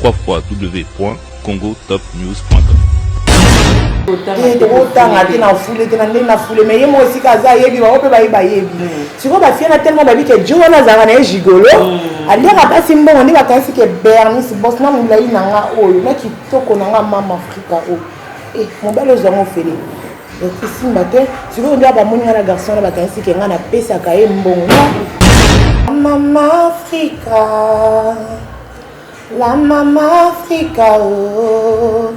www.congotopnews.com. tokotanga te na fule te na ndenge na fule mais ye mo aussi kaza yebi ba ope ba yeba yebi siko ba fiana tellement ba bi ke jo wana zanga na gigolo aliaka pasi mbongo ndi bakanisi ke Bernice boss na mulai nanga oyo na kitoko nanga mama Afrika o mobile ozango fele simba te siko ndi ba moni na garçon na bakanisi ke nga na pesa ka ye mbongo mama Afrika la mama Afrika oh.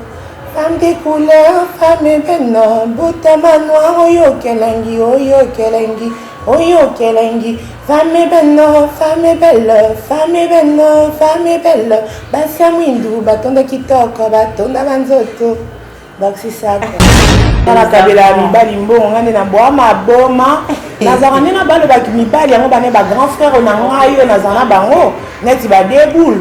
Femme des couleurs, femme beno, bouta noir, oyo kelengi, femme beno, femme belle, femme belle, basa mwindu, batonda kitoko, batonda banzoto. Donc c'est ça. Na kabela mibali mbongo ngane na boama boma. Nazara nena balo ba mibali yango bane ba grand frère na ngayo nazana bango, neti ba deboule.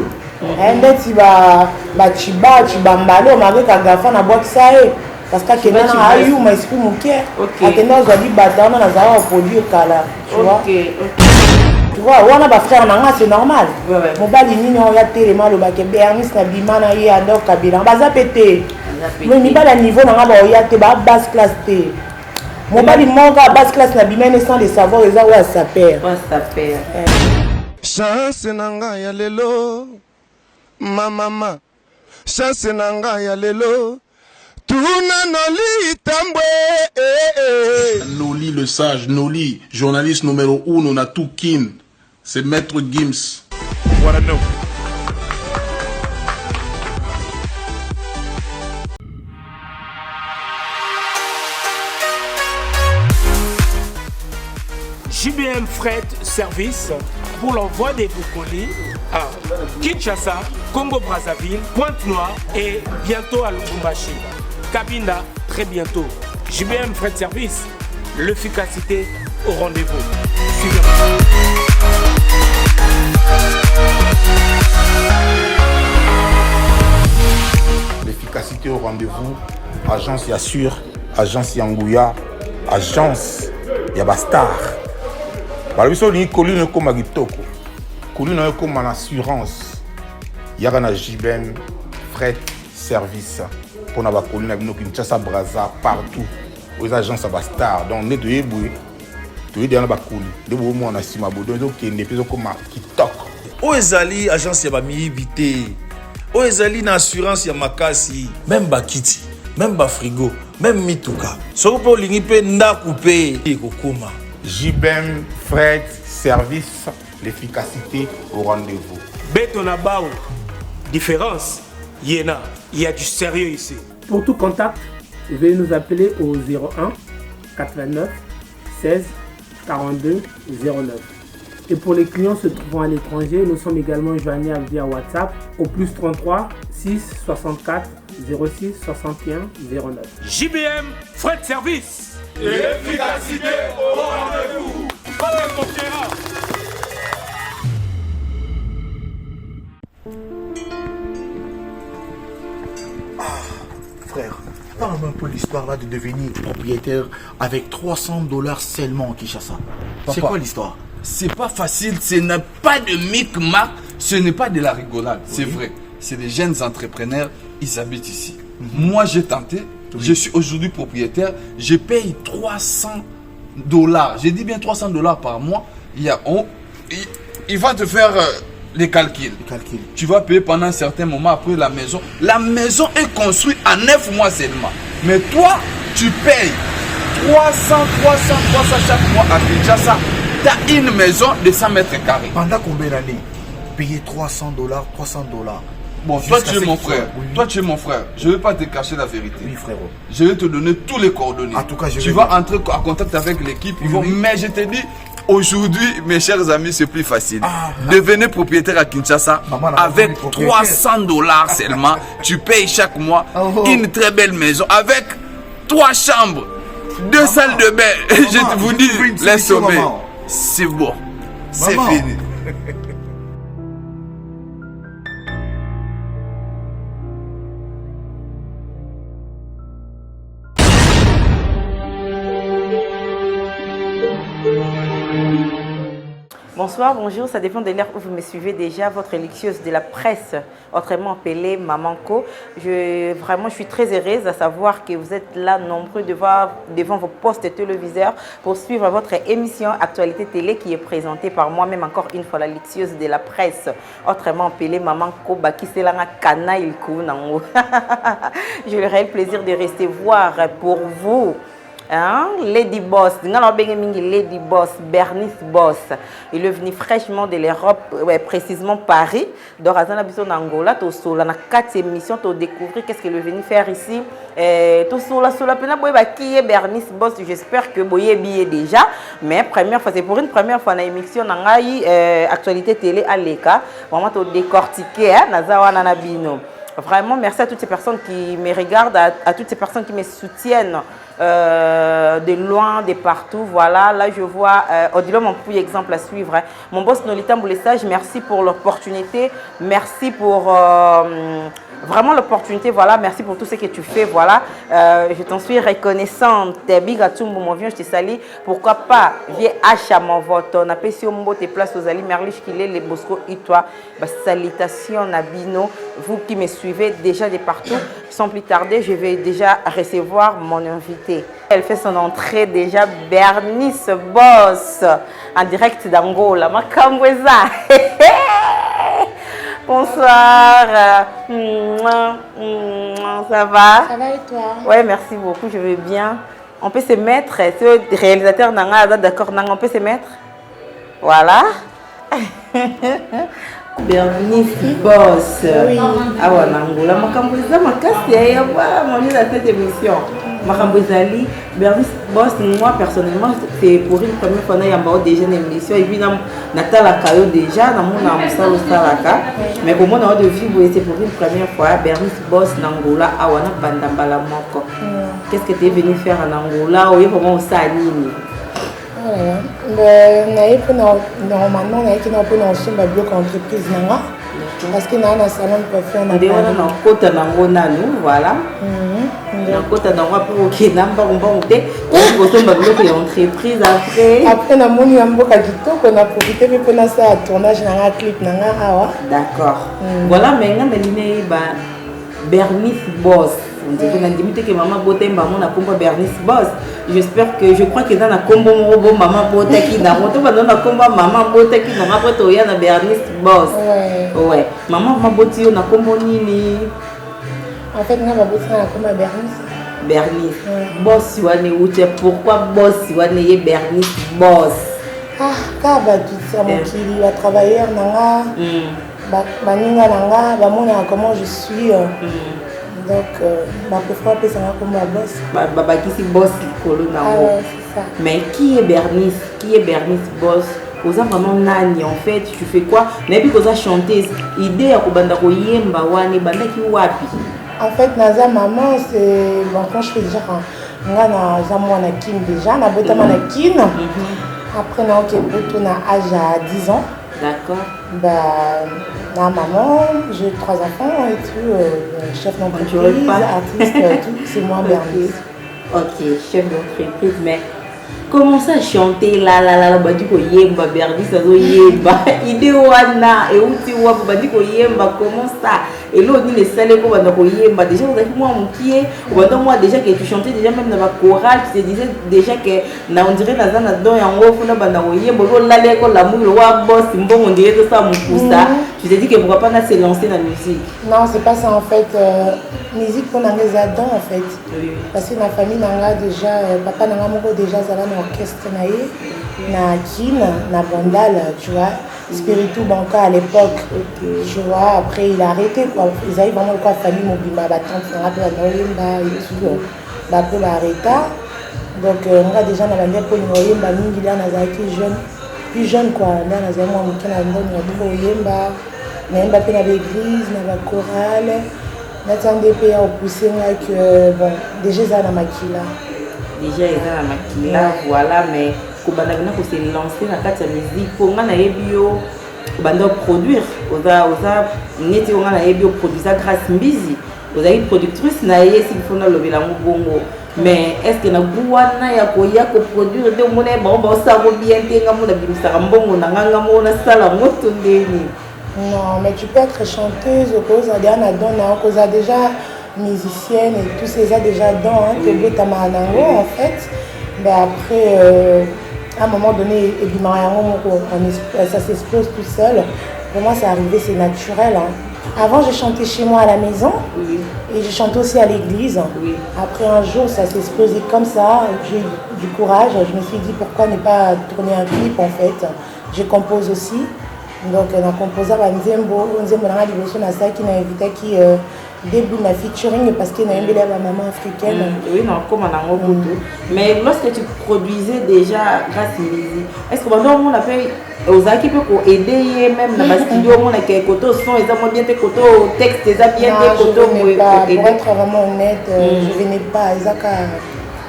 Ndeti ba chibambalo mageka gafa na boîte sae parce que kena na ayu ma esprit muke akenda zali batana na zawa produit kala tu vois wana ba frère nanga c'est normal mobali nini on ya telema lo ba ke Bernice na bimana ye ador kabila baza pété mais mibala niveau nanga ba ya te ba basse classe te mobali monga basse classe na bimene sans le savoir eza wa sa père chance nanga ya lelo Mama, chance nanga ya lelo, tuna Noli tambwe. Noli le sage, Noli, journaliste numéro 1, na tout kin, c'est Maître Gims. What I know. JBM Fret Service pour l'envoi des colis à Kinshasa, Congo-Brazzaville, Pointe-Noire et bientôt à Lubumbashi. Cabinda, très bientôt. JBM Fret Service, l'efficacité au rendez-vous. Suivez-moi. L'efficacité au rendez-vous, agence Yassur, agence Yangouya, agence Yabastar. Parce que les collines comme Agitoko, collines comme en assurance, il y a un JBM Fret Service pour la colline avec Kinshasa, Brazza, partout, aux agences Yabastar. Donc, on est de Yéboué, tu es dans la colline, de Boumou en Asimabo, donc il y a des gens comme Kitok. Oezali, agence Yabami Vité, Oezali, assurance Yamakasi, même Bakiti, même Bafrigo, même Mituka. Sopo Linipe Nda Coupé, Kokoma. JBM Fret Service, l'efficacité au rendez-vous. Betonabao, différence, Yéna, il y a du sérieux ici. Pour tout contact, veuillez nous appeler au 01 89 16 42 09. Et pour les clients se trouvant à l'étranger, nous sommes également joignables via WhatsApp au plus 33 6 64 06 61 09. JBM Fret Service. L'efficacité au rendez-vous. Frère, parle-moi un peu l'histoire là de devenir propriétaire avec $300 seulement en Kinshasa. C'est quoi l'histoire? C'est pas facile, ce n'est pas de micmac, ce n'est pas de la rigolade, c'est vrai. C'est des jeunes entrepreneurs, ils habitent ici. Moi j'ai tenté, je suis aujourd'hui propriétaire, je paye $300. J'ai dit bien $300 par mois. Il va te faire les calculs. Tu vas payer pendant un certain moment après la maison. La maison est construite en 9 mois seulement. Mais toi, tu payes 300 chaque mois à Kinshasa. Tu as une maison de 100 mètres carrés. Pendant combien d'années? Payer $300. Bon, toi tu es mon frère. Oui. Toi tu es mon frère. Je ne vais pas te cacher la vérité. Oui, frérot. Je vais te donner tous les coordonnées. En tout cas, tu vas entrer en contact avec l'équipe. Mais je te dis, aujourd'hui, mes chers amis, c'est plus facile. Devenez propriétaire à Kinshasa avec $300 seulement. Tu payes chaque mois une très belle maison avec 3 chambres, 2 salles de bain. Je vous dis, laisse tomber. C'est bon. C'est fini. Bonsoir, bonjour, ça dépend de l'heure où vous me suivez déjà, votre religieuse de la presse, autrement appelée Mamanko. Vraiment, je suis très heureuse à savoir que vous êtes là nombreux devant vos postes téléviseurs pour suivre votre émission Actualité Télé qui est présentée par moi-même encore une fois, la religieuse de la presse, autrement appelée Mamanko Bakiselanga Kanaïl Kounango. J'ai le réel plaisir de rester voir pour vous. Hein? Lady Boss, Lady Boss, Bernice Boss. Il est venu fraîchement de l'Europe, précisément Paris. Dorazana Bisson Angola, tu as la 4 émissions, tu as découvert qu'est-ce qu'il est venu faire ici. Tu as la pena qui est Bernice Boss. J'espère que vous avez billet déjà. Mais première fois, c'est pour une première fois dans l'émission Actualité Télé à l'ECA. Vraiment, tu as décortiqué, Nazawa Nanabino. Vraiment, merci à toutes ces personnes qui me regardent, à toutes ces personnes qui me soutiennent de loin, de partout. Voilà, là je vois, au-delà mon petit exemple à suivre. Hein. Mon boss Nolita Mboulessage, merci pour l'opportunité, merci pour vraiment l'opportunité. Voilà, merci pour tout ce que tu fais. Voilà, je t'en suis reconnaissante. Big à tout mon vieux, je te salue. Pourquoi pas, viens à mon vote. On appelle si on tes places aux Ali Merlich qui est les Bosco et toi. Salutations Nabino, vous qui me suivez déjà de partout. Sans plus tarder, je vais déjà recevoir mon invité. Elle fait son entrée déjà, Bernice Boss, en direct d'Angola. Makambweza. Bonsoir. Ça va? Ça va et toi? Ouais, merci beaucoup, je vais bien. On peut se mettre, c'est le réalisateur Nanga, d'accord, on peut se mettre? Voilà. Bernice Boss. Oui. Ah ouais, Angola. Makambweza, makasi, ya moi dans cette émission. Makambwezali, Bernice Boss, moi personnellement, c'est pour une première fois que j'ai déjà une émission. Et puis, Natala Kayo déjà, dans mon amour, mais pour moi, de vivre, c'est pour une première fois. Bernice Boss, Angola, Awana Bandambala Moko. Qu'est-ce que tu es venu faire en Angola? Ou comment on s'est normalement, on a été dans une entreprise parce que dans un salon de coiffure, on a des voilà. Entreprise après on a moni amboka kitoko on a profité pour faire ça tournage dans un clip d'accord. Voilà maintenant mais Bernice Boss. On dit que l'intimité que maman boté maman na combat Bernice Boss. J'espère que je crois que dans la combo robo maman boté qui dans moto dans la combat maman boté qui dans après toi na Bernice Boss. Ouais. Maman ma boté na combo nini. En fait na boté na combat Bernice. Boss wane outé pourquoi Boss wane Bernice Boss. Ah kaba tout ça mon kili va travailler nanga. Baninga nanga ba mona comment je suis. Donc, ma préférence, c'est comme ma boss. Baba qui c'est boss Kolo Nango. C'est ça. Mais qui est Bernice? Qui est Bernice Boss? Vous avez vraiment nani en fait? Tu fais quoi? Mais puis vous avez chanté. Idée à Kubanda Koyemba Wane Banda qui wapi? En fait, Naza maman, c'est bon quand je fais déjà on a Zamwana Kim déjà, on a Botama Kin. Après on a Boto na âge à 10 ans. D'accord. Ma maman, j'ai 3 enfants et tout, chef d'entreprise, artiste, tout, c'est moi Bernice. Ok, chef d'entreprise, mais comment ça chanter du ko yemba Bernice azo yemba idée wana et uti wa du ko yemba comment ça et l'autre ni les salés ko banda ko yemba déjà vous avez moi mon pied ou moi déjà que tu chantais déjà même dans la chorale tu te disais déjà que na on dirait na zana don yango funa banda ko yemba ko lalé ko la mouille wa boss mbongo on dirait ça mon poussa tu te dis que pourquoi pas na se lancer dans la musique? Non, c'est pas ça en fait. Musique pour les adons en fait. Oui. Parce que ma famille n'a déjà papa n'a pas déjà ça dans orchestre na kin na bandal tu vois spiritu banca à l'époque tu vois après il a arrêté quoi ils avaient vraiment quoi famille mobima battant on rappelle dans l'imba et tout après l'arrêta donc on a déjà na bandal pour nous yemba mingi là na zaki jeune plus jeune quoi là na zaki moi qui na ndoni na bo yemba na yemba pe na l'église na la chorale n'attendez pas au pousser que bon déjà ça na makila. Déjà ils ont la maquilla, voilà, mais quand on a se lancer dans la musique, pour on a bio, on produire, on a net on a bio produire grâce Mbizi, on a une productrice na si il faut na lever la bongo. mais est-ce que na buwana ya produire de mon ça bien Non, mais tu peux être chanteuse, cause a déjà musicienne et tous ces a déjà dans en fait. Mais après, à un moment donné, ça s'explose tout seul. Pour moi, c'est arrivé, c'est naturel. Avant, je chantais chez moi à la maison et je chantais aussi à l'église. Après un jour, ça s'est explosé comme ça. J'ai eu du courage. Je me suis dit pourquoi ne pas tourner un clip en fait. Je compose aussi. Donc, on a composé à Nzembo. Nzembo, on a invité qui début de featuring parce qu'il y a une maman africaine. Oui, non, comme on a mais lorsque tu produisais déjà grâce à musique, est-ce que maintenant on a fait aux équipes pour aider même dans le studio, on a quelques côtés son, ils ont bien tes côtés texte, ils ont bien tes côtés pour être vraiment honnête, je venais pas Isaka.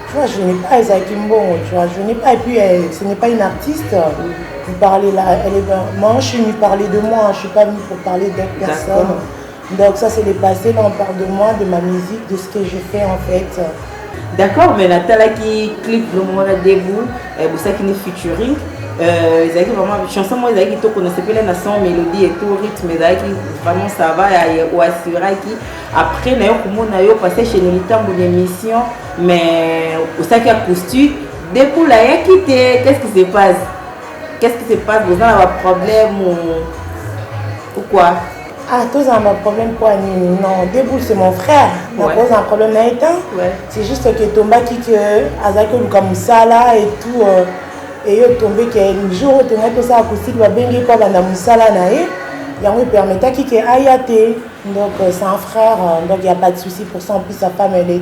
Tu vois, je n'ai pas Isaac Kimbo, tu vois, je n'ai pas, et puis ce n'est pas une artiste. Vous parlez là, moi je suis venue parler de moi, je ne suis pas venue pour parler d'autres personnes. Donc ça c'est dépassé, là on parle de moi, de ma musique, de ce que je fais en fait. D'accord, mais Nathalie qui clip le moment de début, pour ça qui est featuring, ils ont vraiment chanson moi ils ont connaissent pas la nation mélodie et tout rythme, ils ont vraiment ça va ou assurer qui après nayo comment nayo passer chez Nolita pour émission, mais pour ça qui a costu depuis là il a quitté, qu'est-ce qui se passe? Qu'est-ce qui se passe? Vous avez un problème ou quoi? Ah, tous ont un problème pour Annie. Non, Deboul c'est mon frère. On a posé un problème à éteindre. C'est juste que Tomba qui Azaki comme ça là et tout. Et il est tombé qu'un jour, tu as tout ça acoustique, il va bien quoi dans Moussala naïe. Il y a un permettant qui est Ayate. Donc c'est un frère, donc il n'y a pas de souci pour ça. En plus sa femme elle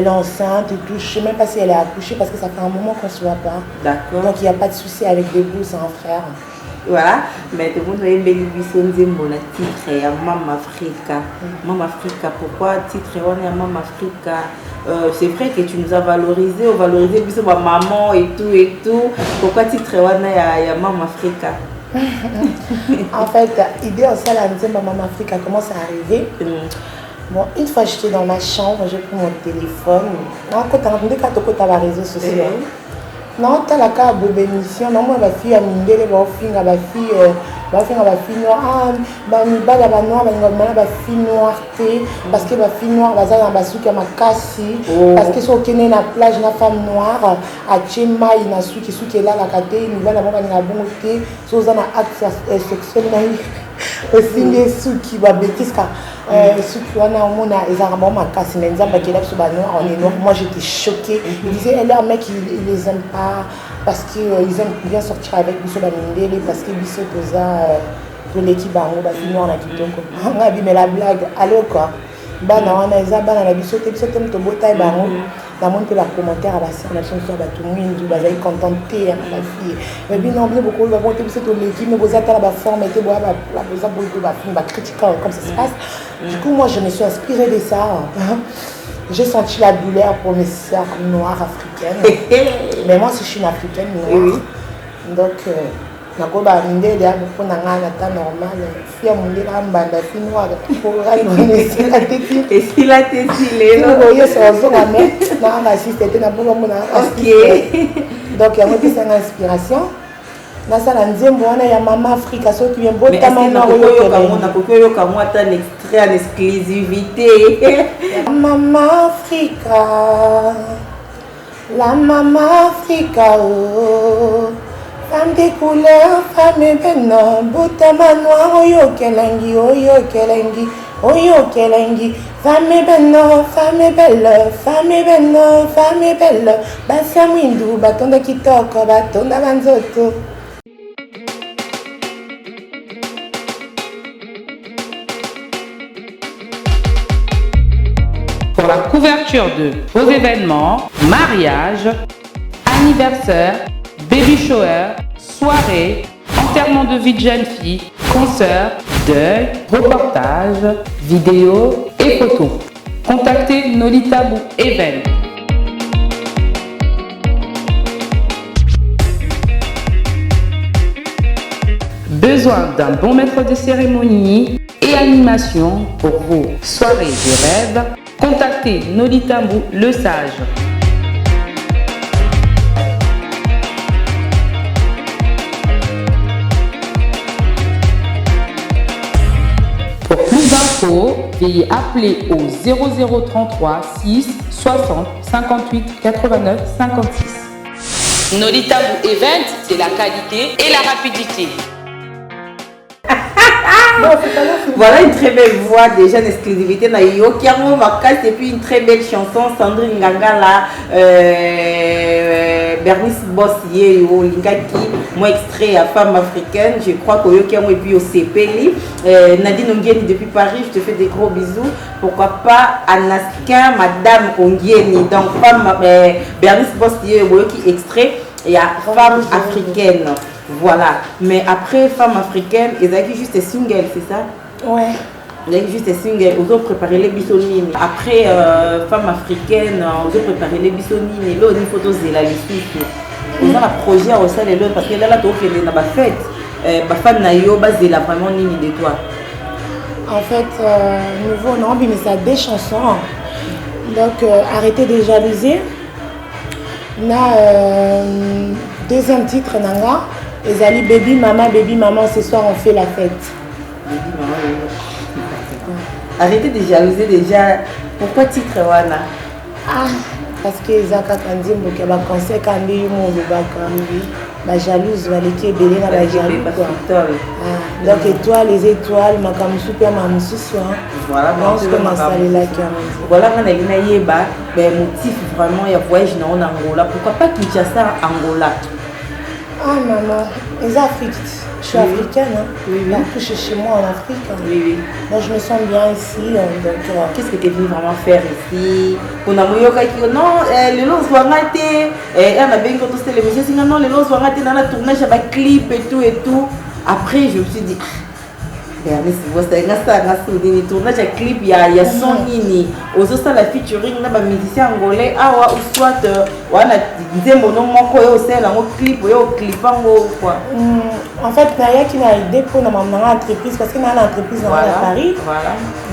est enceinte et tout. Je ne sais même pas si elle est accouchée parce que ça fait un moment qu'on ne se voit pas. D'accord. Donc il n'y a pas de souci avec Deboul, c'est un frère. Voilà, mais tout le monde a une belle vision de mon titre Mama Africa. Mama Africa, pourquoi titre on est Mama Africa? C'est vrai que tu nous as valorisé, ma maman et tout. Pourquoi titre on est Mama Africa? En fait, l'idée aussi à la Mama Africa, comment ça arrivé? Bon, une fois j'étais dans ma chambre, j'ai pris mon téléphone. Quand tu as les réseaux sociaux. Non, tu as la carte de bénédiction. Non, moi, ma fille a mis des filles, ma fille noire. Ma fille noire, parce que ma fille noire, elle a ma souk, ma cassi. Parce que si on est dans la plage, une femme noire, à Tchema, il y a une souk qui est là, la carte, il y a une bonne côté. Si on a un acte sexuel, aussi les souk qui va bêtise. Ceux qui ont ma casse, on est noir. Moi j'étais choquée. Ils disaient, leurs mecs ils les aiment pas parce qu'ils aiment bien sortir avec Bissot Bamindele parce que Bissot pour l'équipe Bango, on a dit on a dit mais la blague, allô quoi. On a dit on a Bissot, Bissot aime ton beau taille Bango. Dans mon peu la commentaire à la scène, la chanson à tout le monde, vous allez contenter ma fille. Mais bien non, beaucoup de bon c'est tout l'équipe, mais vous êtes à la forme, et vous avez la besoin de critiquer comme ça se passe. Du coup, moi, je me suis inspirée de ça. J'ai senti la douleur pour mes sœurs noires africaines. Mais moi, si je suis une africaine noire, donc nakoba mindele ya pour nanga na ta normal fia mondela mbanda fi noire pour reconnaître la tête et si la tête les non voyez ça zo na mais na assisté na pour mon donc il y a une inspiration na sala nzembo wana ya Mama Africa so qui vient botama na koyo kamwa ta extrait en exclusivité Mama Africa la Mama Africa oh femme des couleurs, femme belle, botama noir, oyo kelengi, femme belle, femme belle, basa mwindu, batonda kitoko, batonda banzoto. Pour la couverture de vos événements, mariage, anniversaire, baby shower, soirée, enterrement de vie de jeune fille, concert, deuil, reportage, vidéo et photos. Contactez Nolita Bou Event. Besoin d'un bon maître de cérémonie et animation pour vos soirées de rêve? Contactez Nolita Bou Le Sage. infos, veuillez appeler au 0033 6 60 58 89 56. Nolitabu Event, c'est la qualité et la rapidité. Voilà une très belle voix, déjà une exclusivité na yo Kiamo Makas, et puis une très belle chanson Sandrine Ngangala, Bernice Bossier yo Lingaki, moi extrait à Femme africaine, je crois que yo Kiamo et puis au CPLI, Nadine Ongieni depuis Paris, je te fais des gros bisous. Pourquoi pas Anaska Madame Ongieni, donc femme Bernice Bossier yo qui extrait et à Femme africaine. Voilà, mais après Femme africaine, ils ont juste des singles, c'est ça? Ouais. Ils ont juste des singles, ils ont préparé les bissonines. Après Femme africaine, ils ont préparé les bissonines. Et là, on a une photo de la liste. Ils ont un projet au sein de l'autre parce que là, tu as une fête. Ma femme n'a eu vraiment une idée de toi. En fait, nouveau, non, mais ça a des chansons. Donc, arrêtez de jalouser. On a deuxième titre, Nanga. Les alliés baby maman, ce soir on fait la fête. Baby maman, arrêtez de jalouser déjà. Pourquoi titre Wana? Ah, parce que Zaka Kandi Mboka ba conseil Kandi Yumo ba jalouse va l'équipe belé na ba jaloux quoi. Donc étoiles, les étoiles, ma kamusupe ma mususu. Voilà, voilà, on a une yeba, ben motif vraiment il y a voyage en Angola. Pourquoi pas Kinshasa Angola? Ah maman, les Africains, je suis africaine, hein. Donc je suis chez moi en Afrique. Hein. Oui. Donc je me sens bien ici. Qu'est-ce que tu es venu vraiment faire ici? On a non, les lots sont ratés. On a bien quand on les messieurs, non, les lots sont ratés dans la tournage, avec clip et tout. Après, je me suis dit, mais c'est un tournage à clip, il y a son nini. Aux autres, la featuring, on a un musicien angolais, ou soit, on a dit mon nom, mon clip, quoi. En fait, il y a qui m'a aidé pour mon entreprise, parce qu'il y a une entreprise à Paris.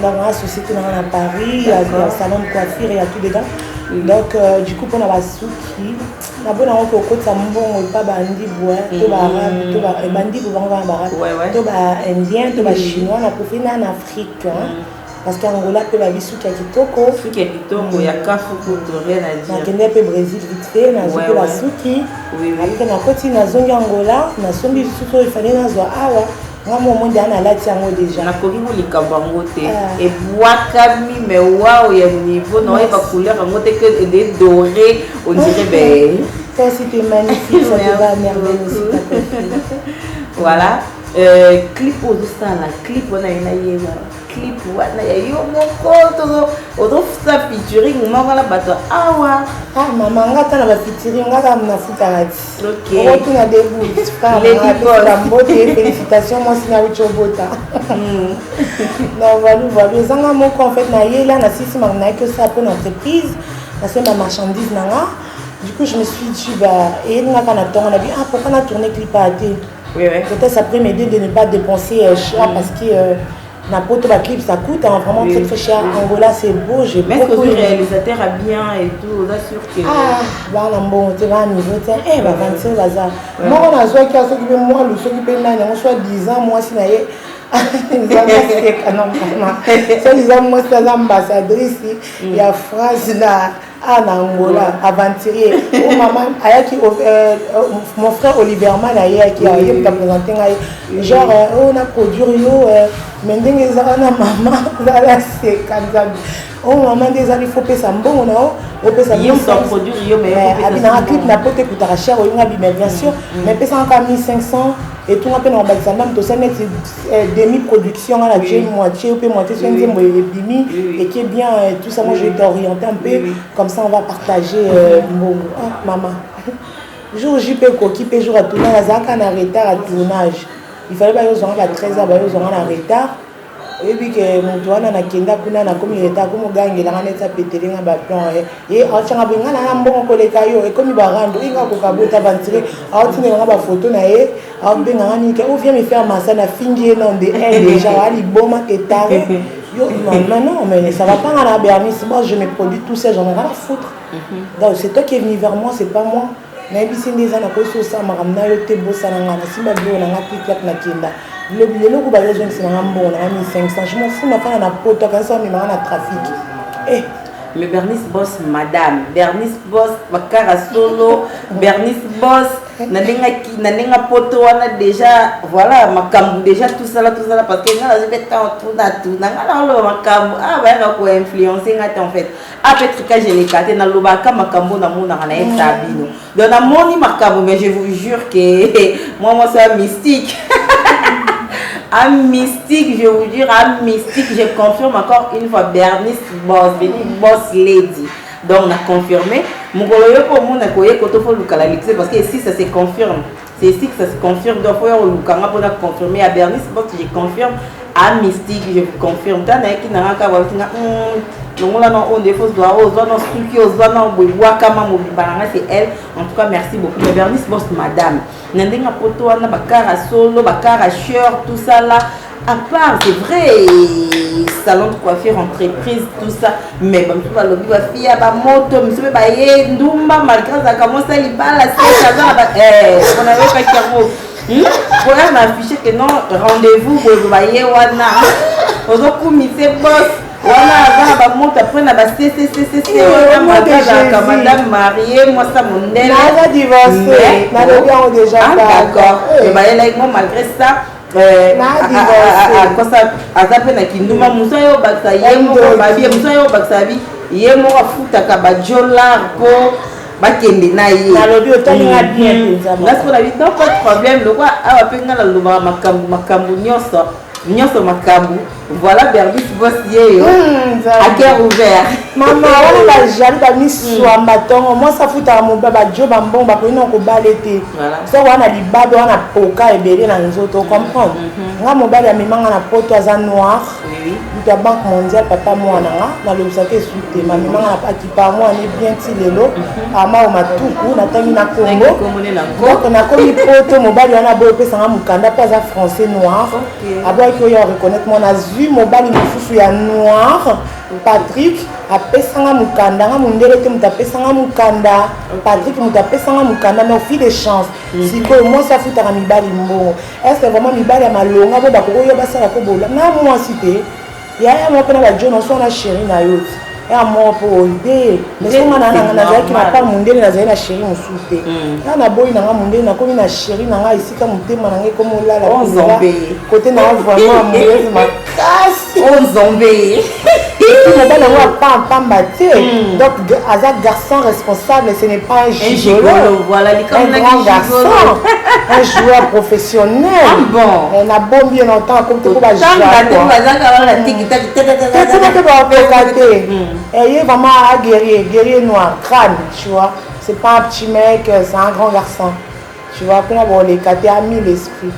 Dans la société à Paris, il y a un salon de coiffure, il y a tout dedans. Donc, du coup, on a la souki. On a beau dans le côté ça m'bon pas bandi bois, tout arabe, tout bandi pour vendre arabe, tout indien, tout chinois, on a profité en Afrique. Parce qu'Angola peut la vie souki à kitoko. Souki à kitoko, il y a kafu pour rien à dire. On a un peu Brésil vite fait, on a joué la souki. Après, on a continué à zonger Angola, on a sombi souki, il fallait nous voir awa. Moi, mon monde est à la tienne déjà. On a connu les cabangote. Et boakami, mais waouh, il y a un niveau, non, il va couleur en mode que des dorés, on dirait, ben. Ça, c'était magnifique, ça te va merveilleux aussi. Voilà. Clip au ça, la clip, on a une clip, on a eu mon compte, on a fait ça featuring, on a la bateau. Ah ouais. Ah, maman, on a fait la featuring, on a fait la foutarati. Ok. On a tout à début. La beauté, félicitations, moi, c'est Naruto Bota. Non, voilà. Les gens en fait, là, on a six magasins que ça pour l'entreprise. On a fait ma marchandise, du coup, je me suis dit, et on a dit, pourquoi on a tourné clip à thé? Oui. Peut-être ça pourrait m'aider de ne pas dépenser cher parce que n'importe quel clip ça coûte vraiment très cher. Angola c'est beau, j'ai beaucoup. Mais le réalisateur a bien et tout, on assure que. Ah, bah non bon, tu vas à niveau, eh bah 25 bazar. Moi on a joué qui a s'occupé moi, le s'occuper là, on soit 10 ans moi si naïe. Ça disant moi c'est l'ambassadrice, il y a phrase là. Ah, Angola, aventurier. Oh, maman, mon frère Oliver Man qui a présenté. Genre, on a produit, mais on a maman, c'est comme oh, maman, il faut payer ça. Bon, on peut produire, mais il y a un clip n'a pas été cher, bien sûr, mais il encore 1500. Et tout le monde a même demi-production à la moitié, c'est et qui est bien, tout ça, moi je vais t'orienter un peu, comme ça on va partager maman. Jour j'y peux qui peut jour à tourner, la zaka en retard à tournage. Il fallait pas qu'ils ont à 13h, ils ont en retard. Et puis que mon doigt n'a kenda kuna na comme il est à comme gang il a un état pété dans ba plan et en changa benga na mbongo koleka yo et comme il va rendre il va kokabota bantirer a otine na ba photo na ye a benga ni que ou vient me faire massa na fingi non de elle déjà ali boma etare yo non mais ça va pas à la Bernice moi je me produis tout ça j'en ai rien à foutre donc c'est toi qui es venu vers moi c'est pas moi mais si des ans à cause ça maramna yo te bossa na ngana simba bio na ngati clap na kenda Le coup, je suis un bon, 1500. Je m'en fous, je suis un pote, je suis un trafic. Eh. Mais Bernice Boss, madame, Bernice Boss, Bakara Solo, Bernice Boss, Nanenga Poto, on a déjà, voilà, Makambu, déjà tout ça là, parce que là, je vais tout, Makambu, ah, ouais, on peut influencer, en fait. Après, quand je l'ai caté, dans le Baka, Makambu, dans mon Sabino. Donc, dans mon Makambu, mais je vous jure que moi, c'est un mystique. Un mystique, je vous jure, un mystique, je confirme encore une fois, Bernice Boss, Boss Lady. Donc on a confirmé. Mon collègue pour moi, on a parce que ici ça se confirme. C'est ici que ça se confirme. Donc il faut confirmer à Bernice Boss, je confirme. Un mystique, je vous confirme. Tant qu'il n'a pas c'est elle. En tout cas, merci beaucoup. Mais Bernice Boss, madame. Nandenga poto wana bakara solo, bakara shirt, tout ça là. À part, c'est vrai, salon de coiffure, entreprise, tout ça. Mais bon, tu vas le dire, fille, à moto, monsieur, bah, ndumba, malgré ça, comment ça, il parle, on avait pas qu'un mot. Pour elle m'afficher que non, rendez-vous, vous voyez, wana. Aujourd'hui, monsieur boss. Wana ba monte après na ba madame mariée, moi ça mon nez. On a divorcé. On a déjà d'accord. Mais bah elle avec moi malgré ça quoi ça azape na kinduma musayo baksa yemo babi musayo baksabi yemo afuta ka ba dollar po bakende na ye. Na lobi otalinga bien penza. Parce qu'on a eu pas de problème le quoi a penga la luba makambu nyoso makambu. Voilà Bernice Boss yo à cœur ouvert. Maman on va jaloux ba miswa matongo moi ça fout à mon baba job bon ba ko ino ko balete. So wana libado wana poka ebele na nzoto comprendre. Nga mobali ya mimanga na poto aza noir. Oui. Du banque mondiale papa mwana na le sake suite ma mimanga na pa ki pa moi ne bien ti lelo ama o matuku na tangi na Congo. Donc na komi poto mobali wana bo pesa nga mukanda pas à français noir. Abo ki yo reconnaître mon azu mobali mosusu ya noir. Patrick apesanga mukanda nga mundele te mutapesanga mukanda Patrick mutapesanga mukanda mais au fil de chance si ko moi ça fout à mibali mbo est-ce que vraiment mibali ya malonga bo bakoko yo basala ko bola na moi cité ya mo pena la John on a chéri na yo ya mo po ide mais on a na zaki na pa mundele na zaina chéri musupe ya na boy na nga mundele na komi na chéri na nga ici comme tema na nga comme la côté na vraiment amoureuse ma casse on zombie. Mobile donc un garçon responsable, ce n'est pas un gigolo. Voilà, un grand garçon, un joueur professionnel. On a bon bien longtemps comme tu peux jouer. Il est vraiment un guerrier noir, crâne, tu vois. C'est pas un petit mec, c'est un grand garçon. Tu vois, après avoir les catés à 1000 esprits.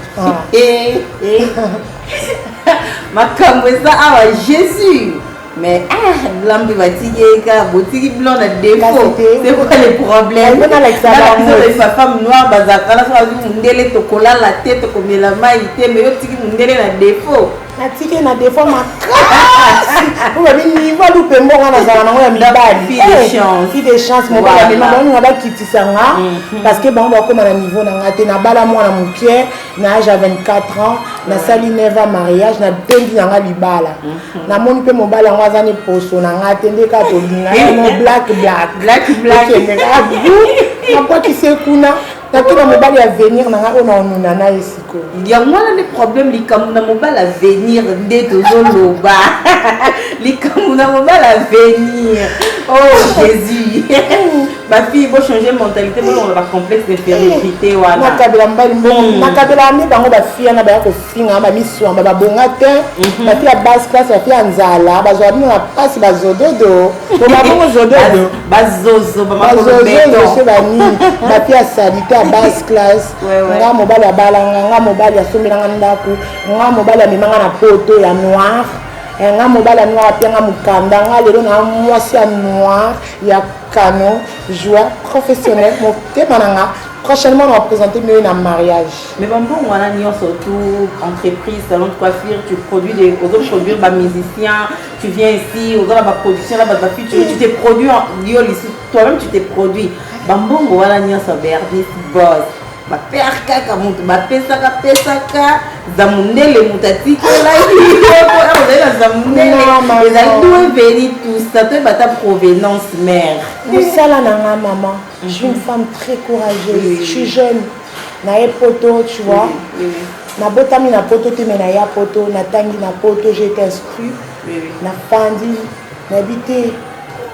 Ma comme ça, ah Jésus. Mais l'homme va tirer boutique blanc a défaut. C'est quoi le problème? La femme noire bazakala soit mundele tokola la tête comme la maïté mais yo tiki mundele na défaut. Na tiki na défaut ma casse. Vous avez niveau du pembo na zala na mibali. Fille de chance mon bala mais maman on va quitter ça parce que bon on va na niveau na ngate na bala moi na mon pied na âge à 24 ans na sali neva mariage na bengi na libala. Na mon pe mon bala wazani poso na ngate ndeka to linga no black na kwa kisekuna na kila mobali à venir na on na esiko ya mwana le problème likamu na mobali à venir nde tozoloba likamu na mobali à venir oh Jésus ma fille faut changer mentalité bon on va complexe d'infériorité wana na kabela mbali bon na kabela mi bango ba fille na ba ko finga ba miso ba bonga te ba fille à basse classe ba fille nzala ba zo na passe ba zododo ko ba bongo zododo ba zozo ba ma ko beto ba fille à salité à basse classe nga mobali ya balanga nga mobali ya somelanga ndako nga mobali ya mimanga na poto ya noir nga mobali noir apianga mukanda nga lelo na mwasi ya noir ya canon joueur professionnel motema nanga prochainement on va présenter mieux un mariage. Mais bon, on a surtout entreprise, salon de coiffure, tu produis des autres produire des musiciens, tu viens ici, aux autres production là, tu t'es produit toi-même tu t'es produit. Bambon voilà Bernice Boss. bapere kaka moto bapesaka za mondele moto atikelaki ozali na za mondele ezali toeveli tout ça toyebata provenance mère mosala na nga maman je suis une femme très courageuse je suis jeune naye poto tu vois nabotami na poto te me naya poto natangi na poto j'ai été instruit nafandi nayebi te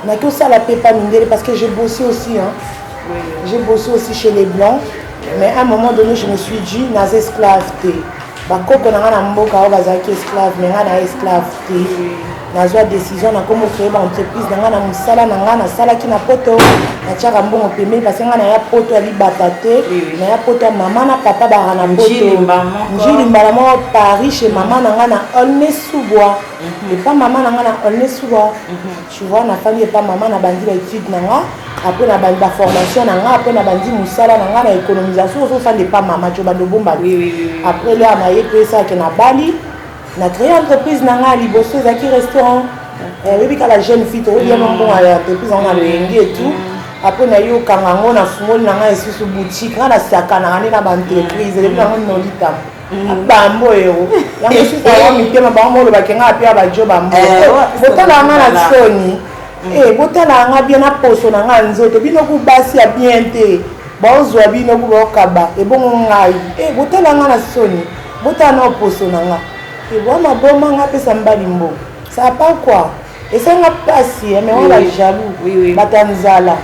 naki osala pepa mindele parce que j'ai bossé aussi hein. J'ai bossé aussi chez les blancs mais à un moment donné je me suis dit naza esclave te bakoko na nga na mboka oyo bazalaki esclave me nga na esclave te nazwa décision nakomi créer baentreprise na nga na mosala na nga nasalaki na poto natiaka mbongo pembeni parce nga naya poto ya libata te naya poto ya mama na papa baka na poto njili mbala moko Paris chez mama na nga na Aulnay-sous-Bois epa mama na nga na Aulnay-sous-Bois tu vois na famille epa mama na bandi baétude na nga après na bandi baformation na nga après na bandi mosala na nga na économisation ozofanda epa mama tio bando bombali après lea naye mpe esaki na Bali na créé entreprise na nga liboso ezalaki restaurant oyebi kala jeune fille tokolia mbongo ya entreprise yango na lolenge et tout après nayokanga yango na fungoli na nga esusu boutique nga nasakanaka nde na baentreprise elebi nango nolitama bambo ero yango esusu yango mitema bango molobaki nga ape ya bajo bambo botala nga na soni botala nga bien na poso na nga nzoto bino kubasi ya bien te baozwa bino kubokaba ebongo ngai botala nga na soni botala na poso na nga eboma boma nga pesa mbali mbo ça pas quoi esanga pasi mais on la jaloux batanzala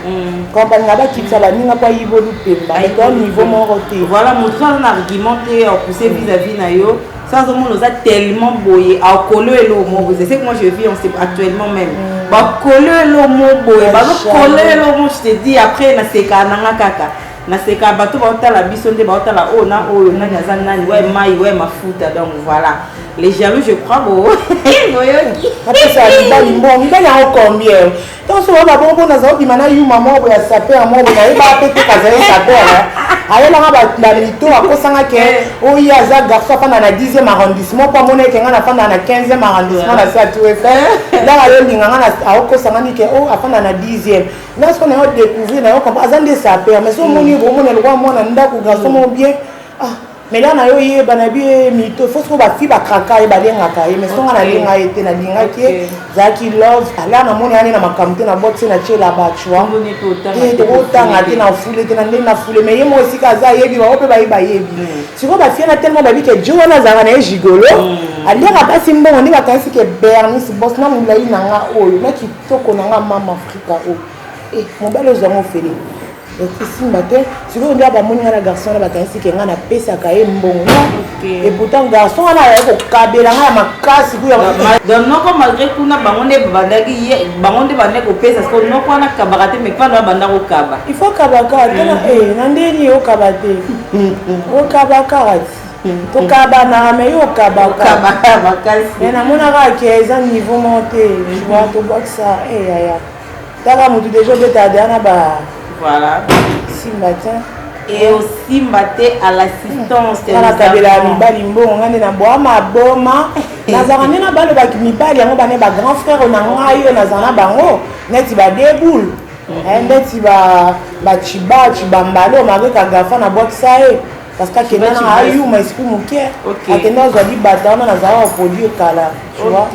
compagnie nga bakitisa baninga pa yibolu pemba et niveau moko te voilà mon train d'argumenter pousser vis-à-vis na yo sans au monde tellement boyé à coller le mot c'est ce que moi je vis actuellement même ba coller le mot boyé ba coller le mot je te dis après na seka nanga kaka na seka bato baotala biso nde baotala o na oyo nani aza nani ouais mai ouais mafuta donc voilà les jaloux je crois bo boyoki apesa libali mbongo mibali yango combien donc soki babongo naza obima na yuma moko ya sape ya moko nayeba ape te kazali sapere ayelanga bamito akosanga ke oyo aza garçon afanda na 10e arrondissement po amona eke nga nafanda na 15e arrondissement na sa tout efe ndanga ayolinga nga aokosanga ni ke o afanda na 10e nde soki nayo découvrir nayo comprendre aza nde sapere mais so omoni bomona elokwa mwana ndako garçon moko bien mais là na yo yeba na bi mito faut que ba fi ba kraka e balengaka ye mais songa na lenga ete na lingaki zaki love ala na moni ani na makamte na boxe na chela ba chwa to otanga te na fule te na ndeni na fule mais ye mo sika za yebi ba ope ba yeba yebi siko ba fi na tellement ba bi ke jona zanga na gigolo alinga pasi mbongo ndi bakanisi ke Bernice boss na mulai na nga oyo na kitoko na nga mama Afrika o mobile ozango feli ekisimba te sikoyo nde bamoni nga na garçon na bakanisi ke nga napesaka ye mbongo et pourtant garçon wana ayaki kokabela nga ya makasi donc noko malgré kuna bango nde babandaki ye bango nde bandaki kopesa siko noko wana kabaka te mais pano abanda kokaba il faut kabaka tena na ndeni okaba te okabaka tokabanaka mais yo okabaka mais namonaka ke eza niveau moko te tobwakisa yaya taka motu déjà obetadea na ba voilà Simbatin et aussi mbaté à l'assistance na kabela mibali mbongo ngane na boa maboma nazaka nde na balobaki mibali yango bane ba grand frère na ngai oyo nazala na bango neti badeboule neti bachibambale omakeka gafa na bwakisa ye parce que akende na ayuma esprit moke akende azwa libata wana nazala baproduit kala tu vois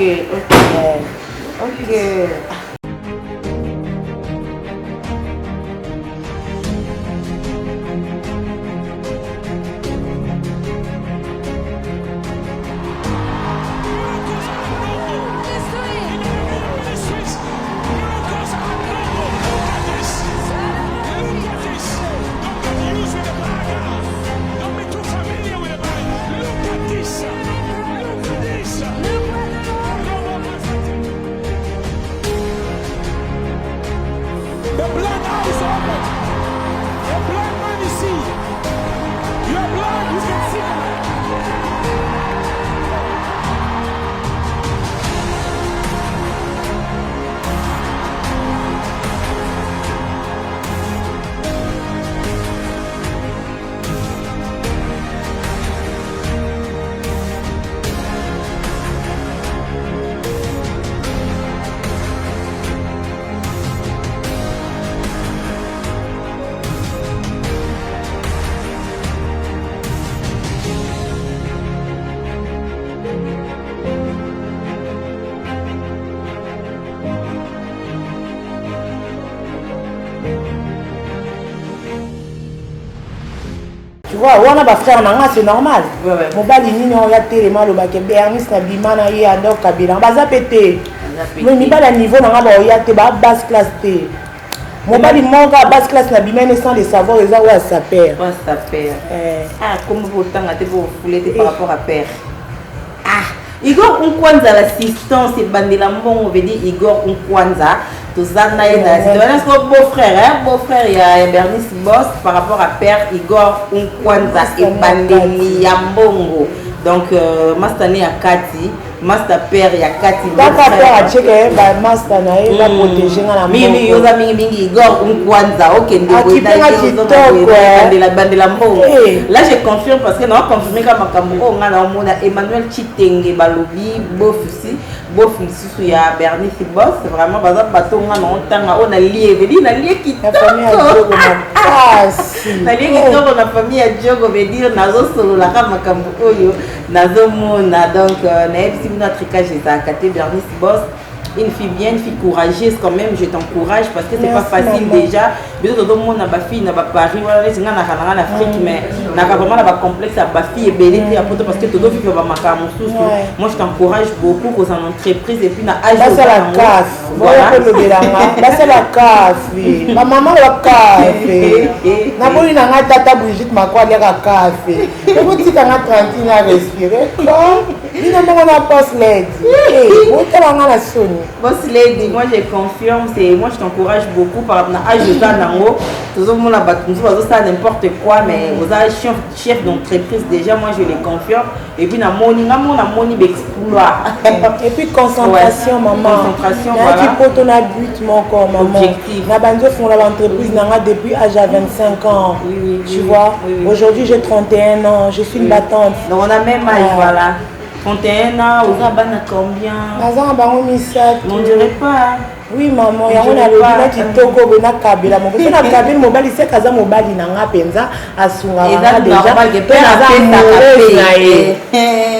vois, on a pas frère, c'est normal. Mobali nini on a tellement le bac Bernice na bimana y a donc kabila. Baza pété. Mais ni pas la niveau na ba y a te ba basse classe té. Mobali monga basse classe na bimana sans le savoir les a sa père. Sa père. Ah comme vous tant te pour fouler par rapport à père. Ah Igor Unkwanza l'assistance et bandela mbongo veut dire Igor Unkwanza. Tozana et beau-frère, beau-frère, il y a Bernice Boss par rapport à père Igor Unkwanza et Bandeli Yambongo. Donc, Mastane à Kati, Master père il y a Kati. D'accord, père a checké, Master Nae va protéger la maman. Mimi, yoza mingi Igor Unkwanza, ok, de la Bandela Mbongo. Là, je confirme parce que nous avons confirmé que on a Emmanuel Chitenge Balobi, Bofusi. Bof il y a Bernice Boss, vraiment baza bateau on a lié qui la famille a Diogo na lié qui la famille a Diogo veut dire nazo solo la makambo oyo nazo mona donc na epsi na tricage ça katé Bernice Boss. Une fille bien, une fille courageuse quand même, je t'encourage parce que c'est pas facile déjà. Mais tout le monde a ma fille, n'a pas Paris, voilà, c'est un Afrique, mais n'a pas vraiment la complexe à ma fille et belle parce que tout le monde va marquer mon sous. Moi je t'encourage beaucoup aux entreprises et puis na âge. C'est la CAF. Voilà. C'est la CAF. Ma maman la CAF. Na boli na nga tata Brigitte Makwa la CAF. Et vous dites na tranquille à respirer. Il n'a pas la poste lady. Eh, vous t'as la Sony. Boss lady, moi je confirme, c'est moi je t'encourage beaucoup par rapport à l'âge de Tanango. Tout le monde a battu, ça n'importe quoi, mais vous avez chef d'entreprise déjà, moi je les confirme. Et puis na moni exploit. Et puis concentration, maman. Concentration, voilà. Qui porte ton but, mon corps, maman. Objectif. Na banjo font l'entreprise depuis l'âge de 25 ans. Oui, tu vois. Aujourd'hui j'ai 31 ans, je suis une battante. Donc on a même âge, voilà. 31 ans, vous avez combien? On dirait pas. Oui, maman, il y a un qui toko na kabila. Mon père na kabila mobali c'est kaza mobali na nga penza asunga nga déjà.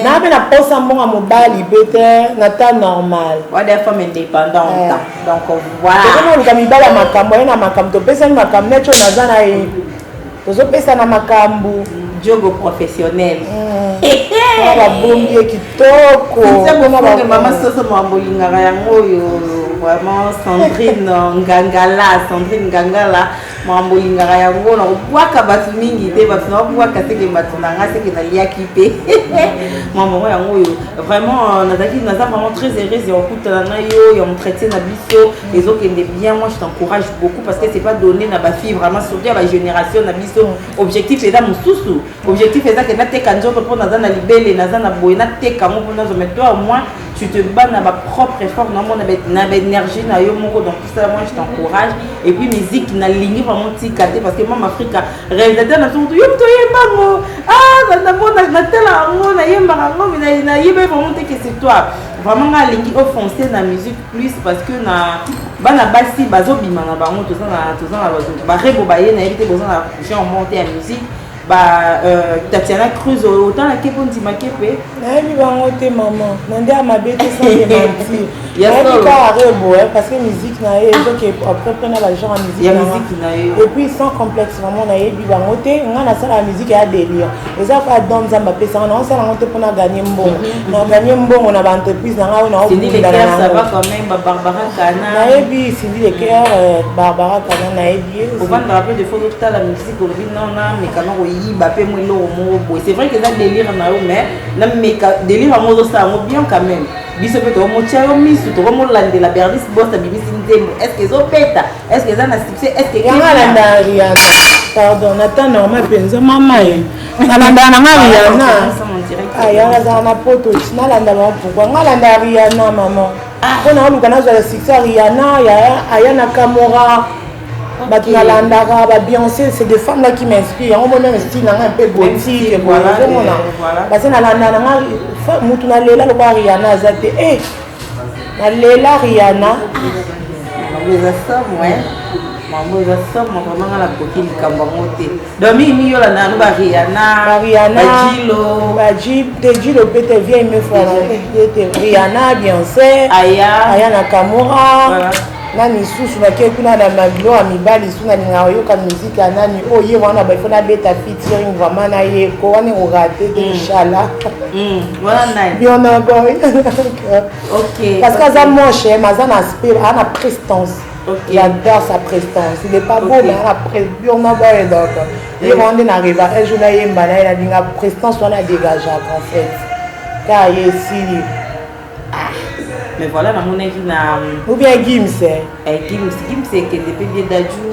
Na be na posa mbonga mobali bete na ta normal. Ouais, des femmes indépendantes. Donc voilà. Comment on mibala makambo na makambo to pesa makambo necho na zana e. Tozo pesa na makambo. Diogo professionnel. La bombe qui toko. Maman soso mambolingara yango yo vraiment Sandrine Ngangala mambolingara yango na bwaka batu mingi te batu na bwaka te ke batu na ngase ke na liaki te. Maman yango yo vraiment naza vraiment très heureuse ya okuta na yo ya traité na biso les autres qui bien. Moi je t'encourage beaucoup parce que c'est pas donné na ba fille vraiment surtout à la génération na biso objectif est dans mon sous objectif est que na te kanjo pour na na libele na na boyna te kamo pour na mais toi au moins tu te bats na ba propre effort na énergie na yo moko. Donc tout ça moi je t'encourage et puis musique na ligne vraiment tikate parce que moi Africa réalisateur na tout yo to yembango na mona na tela ngo na yembanga ngo mais na yebe vraiment que c'est toi vraiment na ligne offenser na musique plus parce que na bana basi bazo bima na bango tout ça na ba rebo ba ye na éviter besoin na genre monter en musique. Tatiana Cruz autant la kepo ndima kepe na yebi bango te maman nande a mabete sans démentir ya ka rebo parce que musique na ye donc après na ba genre musique na ye et puis sans complexe vraiment na yebi bango te nga na sala musique ya délire eza pas dom zamba pesa na on sala ngo te pona gagner mbongo na gagner mbongo na ba entreprise na nga na o ça va quand même Barbara Kana na yebi Cindy Lecker Barbara Kana na yebi on va me rappeler de photos de la musique au non na mais quand c'est vrai que ça délire mais délire à moi ça bien quand même biso peut au motia mi surtout comme l'ande la Bernice Boss à BBC Ndemo est-ce que zo peta est-ce que ça na succès est-ce que Rihanna pardon Nathan normal penza mama nalanda na Rihanna aya za na poto nalanda ba pourquoi nalanda Rihanna maman on a lu kana za succès Rihanna ya na Kamora. Beyoncé, c'est des femmes là qui m'inspirent. On me style un peu gothique. Voilà. Parce que na Lela le Rihanna zate. Eh, na Lela Rihanna. Maman ça ouais. Maman ça vraiment la coquille kambamote. Domi mi yo la na Rihanna. Jilo peut-être vieille me frère. Rihanna, Beyoncé, Aya Nakamura. Voilà. nani susu bakei kuna na mabilo ya mibali su nalinga oyoka miziki ya nani oye wana baifo nabeta featuring vraiment na ye ko wana orate te inchallah Burna Boy parce que aza moche mais aza na aspect ana prestance. J'adore sa prestance. Il n'est pas beau, mais il a Burna Boy donc il est n'arrive à un jour là il a prestance on a dégagé en fait car il est ici. Mais voilà, dans mon équipe, ou bien Gims. Gims, c'est que depuis bien d'adjou.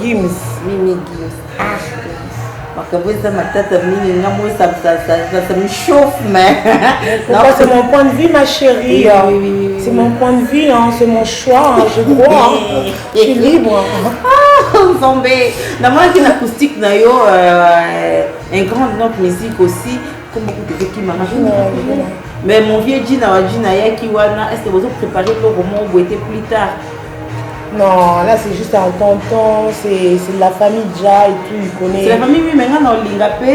Gims. Mimi Gims. Parce que ça, ma tête, ça me chauffe, mais. C'est mon point de vue, ma chérie. C'est mon point de vue, c'est mon choix, je crois. Je suis libre. Zombie. Dans mon équipe acoustique, un grand nom de musique aussi. Comme beaucoup de gens qui m'ont mais mon vieux Gina Yakiwana, est-ce que vous avez préparé le roman ou était plus tard? Non, là c'est juste un tonton, c'est la famille Dja et tout, il connaît. C'est la famille, oui, maintenant dans l'Ingapé,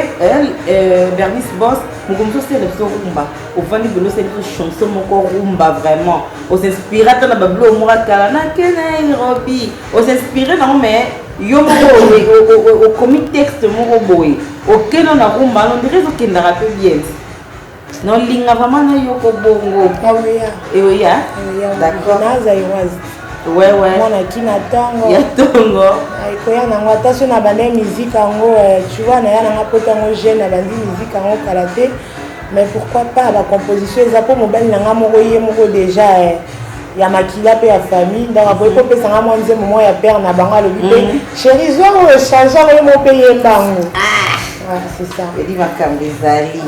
Bernice Boss, nous commençons à faire le rumba. Au fond, nous c'est une chanson, mon rumba vraiment. On s'inspire dans la bablo, au Murakalana, Kenai, Robi. On s'inspire, non, mais. Yo au comic texte mon boy auquel on a rumba on dirait qu'il n'a pas bien non linga vraiment na yoko bongo ah oui et oui d'accord ouais mon a kina tango ya tongo ay ko ya na ngata so na bande musique ango tu vois na ya na ngapota ngo jeune na bande musique ango karaté mais pourquoi pas la composition ça pour mobile na ngamo yé moko déjà ya makila pe ya famille donc après ko pesa ngamo nze moment ya père na banga le but chéri zo changer le mo payer bango c'est ça. Il dit Makambezali,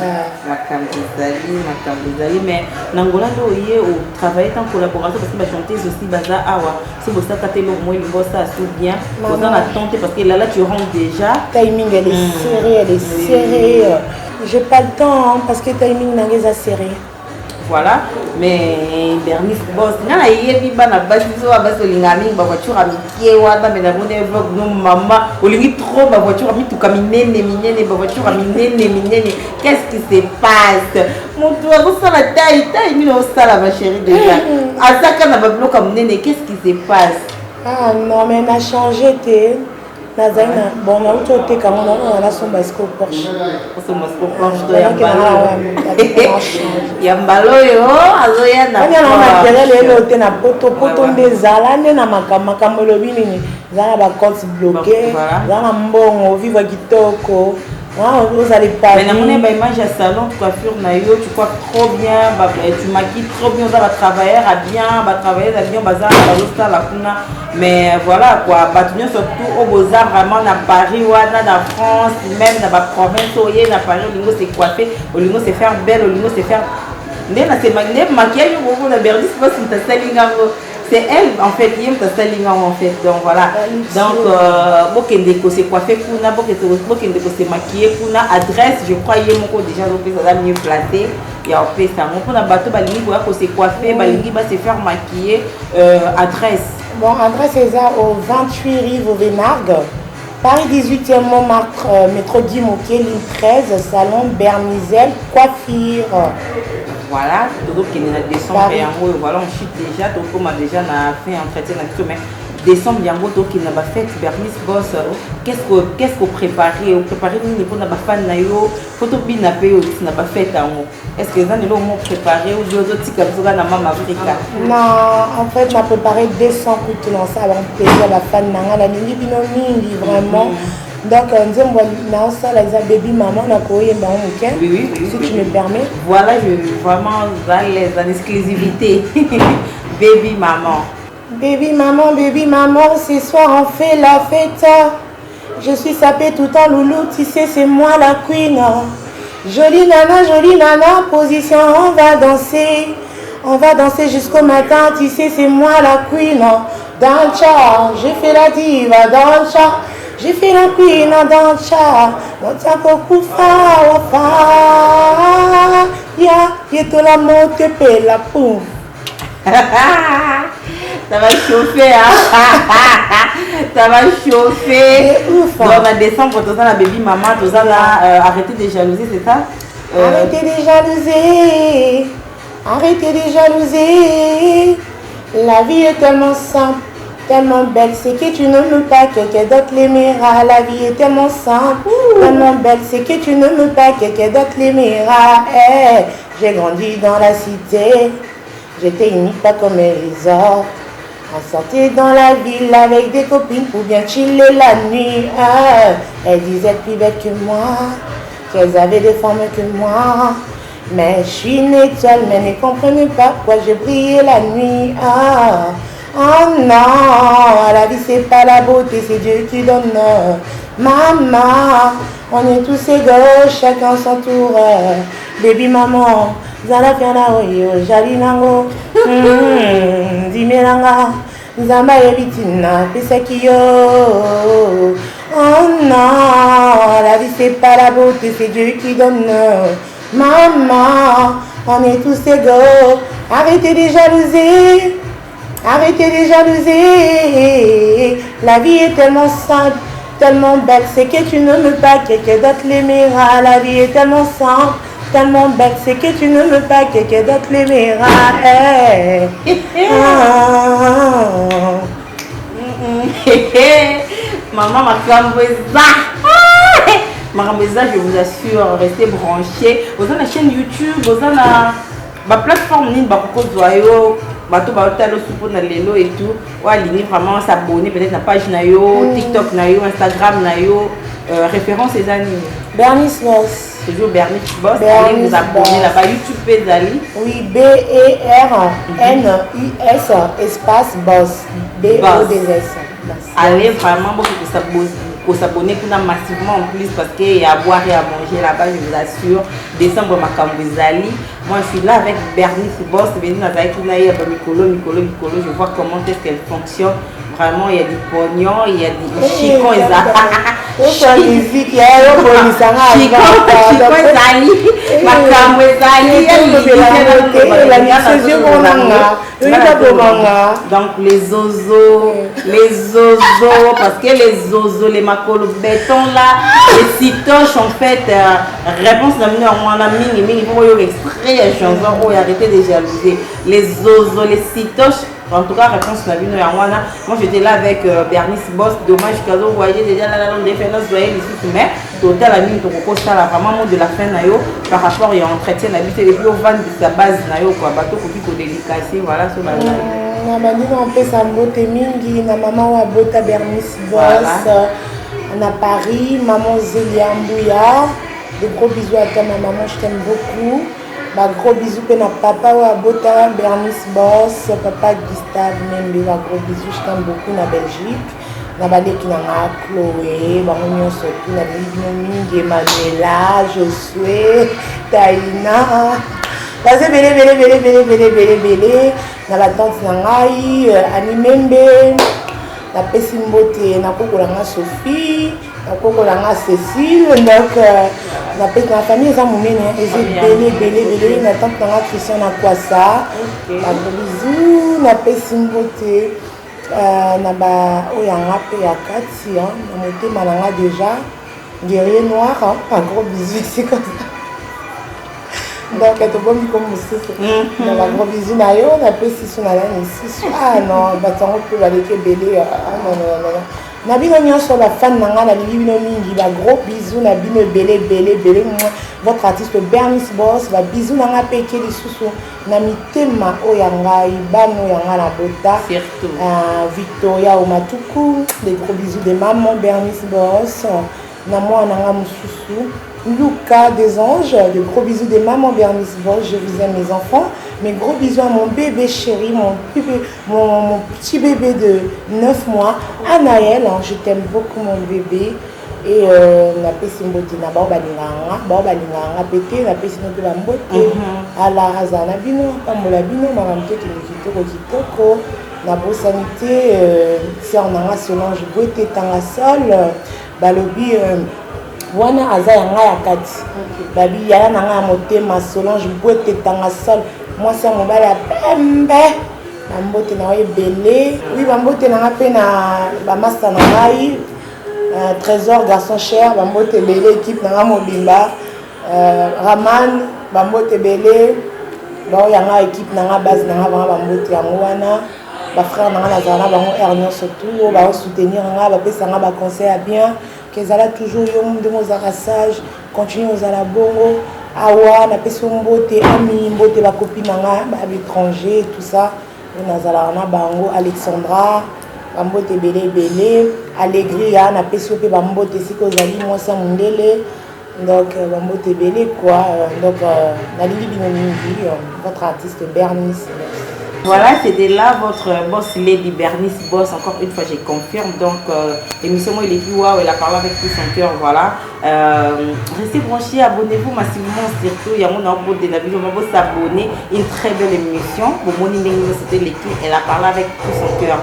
mais Nangola doye au travailler en collaboration parce que la chanteuse aussi baza awa. Si vous savez que le moins il bosse ça tout bien, vous en attendez parce que là tu rentres déjà. Timing elle est serrée, J'ai pas le temps parce que timing n'a rien à serrer. Voilà, mais Bernice Boss, na yebi bana basi so abaso lingami ba voiture amikie wana mais na mone vlog no mama olingi trop ba voiture ami tout minene ba voiture minene qu'est-ce qui se passe mon toi ça la taille mino sala ma chérie déjà asaka na ba bloc minene qu'est-ce qui se passe ah non mais na changé té Nazana, bon, on a autre côté quand on a son basco Porsche. Son basco Porsche, il y a Mbaloyo, Azoya na. Il y a un matériel, il y a un poto des alanes, na makamolobini, il y a un compte bloqué, il y a un bon, vivre kitoko. Vous allez pas. Mais dans mon image à salon, coiffure, tu crois trop bien, tu maquilles trop bien, on va travailler à bien, bazar, la kuna. Mais voilà quoi, bâtonnier surtout au Beaux-Arts, vraiment dans Paris, dans France, même dans la province, dans Paris, au lingo c'est coiffé, au lingo c'est faire belle, au lingo c'est faire. C'est maquillage, on a berdi, c'est pas si tu as c'est elle en fait qui aime ta salinga en fait donc voilà donc bokendeko c'est coiffé kuna bokendeko c'est maquillé kuna adresse je crois yé moko déjà donc ça mieux placé il y a fait ça mon pour na bateau balingi ko c'est coiffé balingi ba se faire maquiller adresse bon adresse c'est ça au 28 rue Vauvenargues Paris 18e Montmartre métro 10 Moquet ligne 13 salon Bernizel coiffure. Voilà, donc il y a décembre et en gros, voilà, on chute déjà, donc on a déjà fait un entretien mais décembre, il y a donc il n'a pas fait Bernice Boss. Qu'est-ce qu'on préparait? On préparait nous pour n'a pas fait naïo, photo bien n'a pas fait est-ce que vous avez préparé ou d'autres petits comme ça dans Maman Africa? Non, en fait, on a préparé 200 coups de lancer avant de payer la fan nanga la mini binomini vraiment. Donc, on dit ça, la baby maman, on a couru oui, si tu me permets. Voilà, je vraiment dans en exclusivité. Baby maman. Baby maman, ce soir on fait la fête. Je suis sapée tout en loulou, tu sais, c'est moi la queen. Jolie nana, position, on va danser jusqu'au matin, tu sais, c'est moi la queen. Dans le chat, j'ai fait la diva, dans le chat. J'ai fait la queen dans le chat, on t'a beaucoup fait, ya tout la monte pe la poum. Ça va chauffer, ça va chauffer. Ouf. Donc, en décembre, tout ça, la baby maman, tout ça, là, arrêtez de jalouser, c'est ça? Arrêtez de jalouser. La vie est tellement simple, tellement belle, c'est que tu n'aimes pas quelqu'un d'autre l'aimera. La vie est tellement simple, tellement belle, c'est que tu n'aimes pas quelqu'un d'autre l'aimera. Hey, j'ai grandi dans la cité, j'étais unique pas comme les autres. On sortait dans la ville avec des copines pour bien chiller la nuit. Elles disaient être plus belles que moi, qu'elles avaient des formes que moi. Mais je suis une étoile, mais ne comprenez pas pourquoi je brillais la nuit. Oh non, la vie c'est pas la beauté, c'est Dieu qui donne. Maman, on est tous égaux, chacun son tour. Baby maman, zala fiana oyo, jali nango. Dimelanga, zamba yebitina, pisaki yo. Oh non, la vie c'est pas la beauté, c'est Dieu qui donne. Maman, on est tous égaux, arrêtez de jalouser. Arrêtez de jalouser. La vie est tellement simple, tellement belle, c'est que tu n'aimes pas quelqu'un d'autre l'aimera. La vie est tellement simple, tellement belle, c'est que tu n'aimes pas quelqu'un d'autre l'aimera. Maman, ma femme, je vous assure, restez branchés. Vous avez la chaîne YouTube, vous avez la plateforme, bato baotalo supo na lelo et tout wa ligne vraiment s'abonner peut-être na page na yo TikTok na yo Instagram na yo référence les amis Bernice Boss toujours Bernice Boss allez vous abonner là-bas YouTube Pédali oui BERNIS espace Boss BODS allez vraiment pour s'abonner pour massivement en plus parce qu'il y a à boire et à manger là-bas, je vous assure. Décembre, Makambizali. Moi, je suis là avec Bernice Boss. Je vois comment est-ce qu'elle fonctionne. Vraiment, il y a du pognon, il y a des chicons et donc les zozos, parce que les zozos, les macolo béton là, les citoches en fait, réponse à la mini, il faut extrait chanson pour arrêter de jalouser. Les zozos, les citoches. En tout cas, réponse à la moi j'étais là avec Bernice Boss. Dommage que vous voyez déjà là dans les finances, vous voyez les sous mais total la mine ça là vraiment de la fin nayo par rapport à entretien d'habitude et puis au vent de sa base nayo quoi bateau copie pour délicacer voilà sur la na bandino on peut s'amboter mingi na maman wa bota Bernice Boss à Paris maman Zélia Mbouya de gros bisous à toi ma maman je t'aime beaucoup. Bah, gros bisous que na papa wa bota Bernice Boss, papa Gustave Membe, gros bisous, je t'aime beaucoup na Belgique. Na baleki na Chloé, ba on surtout na Mingi, Manuela, Josué, Taïna. Basé belé. Na la tante na ngai, Annie Membe, na pesi mbote na kokola nga Sophie. Na Cécile, donc la famille est belé, na tante na Christian na Kwasa, bisous, na Pessimboté, na ba oyanga pe ya kati, na motema na nga déjà, guerrier noir, un gros bisou, c'est comme ça. Donc, tu bon comme ça. Na ba gros bisou na yo, na Pessimboté na la ici. Ah non, batango peut aller que belé, non. Nabino nyonso la fan nanga na libino mingi ba gros bisous na bino belé votre artiste Bernice Boss ba bisous nanga peke lisusu na mitema oyanga ibano yanga na bota surtout Victoria Omatuku des gros bisous de maman Bernice Boss na moi nanga mususu Luca des anges de gros bisous de maman Bernice Boss je vous aime mes enfants. Mes gros bisous à mon bébé chéri, mon petit bébé de 9 mois, Anaël, je t'aime beaucoup mon bébé. Et la pesi mbote na bao balinganga pété la pesi no la mbote ala hazana bino pamola bino mamamte kitoko na bo sanité si on a Solange Boete tanga sol balobi wana aza yanga ya kati babi yala nanga motema Solange Boete tanga sol moi c'est mon bala pembe bambote na ebele oui bambote na pe na ba master na ngai Trésor garçon cher bambote belé équipe na mobimba Raman bambote belé ba yanga équipe na base na bambote yango wana bafrère na nga nazala na bango aire nyonso tu baosoutenir nga bapesanga baconseil ya bien kezala toujours yo ndenge ozalaka sage continue ozala bongo awa napesi mbote ami mbote bakopine na nga baétranger tout ça nazalaka na bango Alexandra bambote ebele Allegria napesi yo mpe bambote esika ozali mwasi ya mondele donc bambote ebele quoi donc nalili bino mingi votre artiste Bernice. Voilà, c'était là votre boss Lady Bernice Boss. Encore une fois, je confirme. Donc, l'émission, il est plus waouh, elle a parlé avec tout son cœur. Voilà. Restez branchés, abonnez-vous massivement. Surtout, il y a mon abonné de la vidéo. On va s'abonner. Une très belle émission. C'était l'équipe. Elle a parlé avec tout son cœur.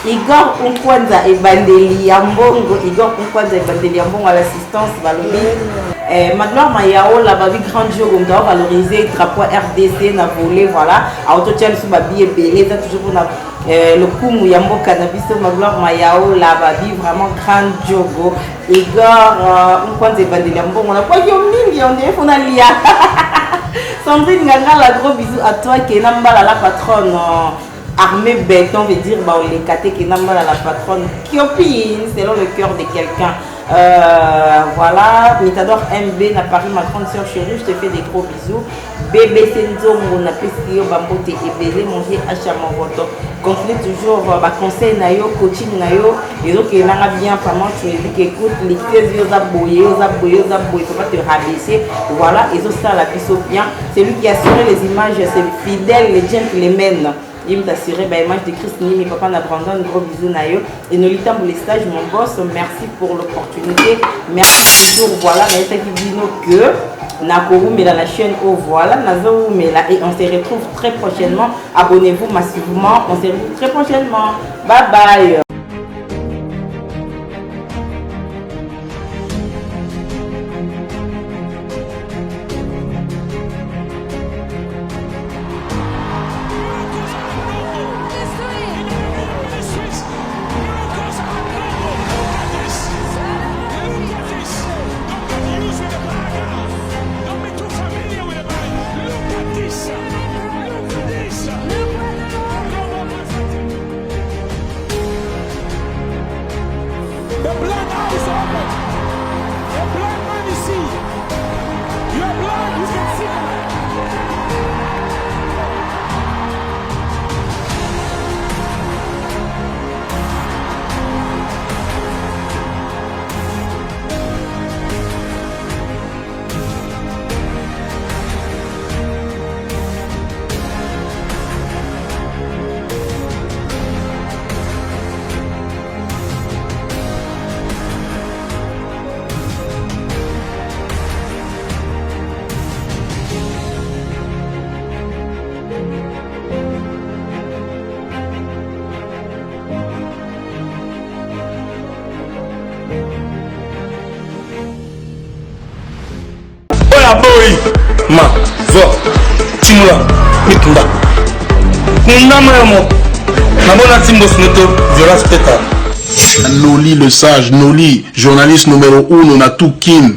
Igor Unkwanza et Bandeli Yambongo. Igor Unkwanza et Bandeli Yambongo à l'assistance. Magloire Mayao, la babi grand jour, on doit valoriser le drapeau RDC, na volé, voilà. À Autotial sous babi et belé, toujours pour le coup Mouyambo Cannabis, Magloire Mayao, la babi vraiment grand jour. Igor Unkwanza et Bandeli Yambongo, on a pas eu mille, on est, on a lia. Sandrine Ganga, la gros bisou à toi qui est Nambala la patronne. Armée bête, on veut dire, bah, on les caté qui n'a mal à la patronne. Kiopine, selon le cœur de quelqu'un. Voilà, Mitador MB n'a pas ma grande soeur chérie, je te fais des gros bisous. Bébé Senzo, mon appétit, bambote et belé, manger à chamovoto. Continue toujours, bah, conseil nayo, coaching nayo, les autres qui n'ont bien pas mal, tu les qui écoutent, les thèses, ils ont boyé, il faut pas te rabaisser. Voilà, ils ont ça la puce bien. C'est lui qui a assuré les images, c'est le fidèle, les gens qui les mènent. Il m'a assuré l'image de Christine, mes papa Brandon, gros bisous nayo. Et Nolita pour les stages, mon boss, merci pour l'opportunité. Merci toujours, voilà, mais c'est qui dit que Nakoru mais dans la chaîne au voilà, Nazo mais là et on se retrouve très prochainement. Abonnez-vous massivement, on se retrouve très prochainement. Bye bye. Boy, ma, vo, timula, mitunda. Kundama yamo, nabona timbos neto, violence peta. Noli le sage, Noli, journaliste numéro 1, on a tout kin.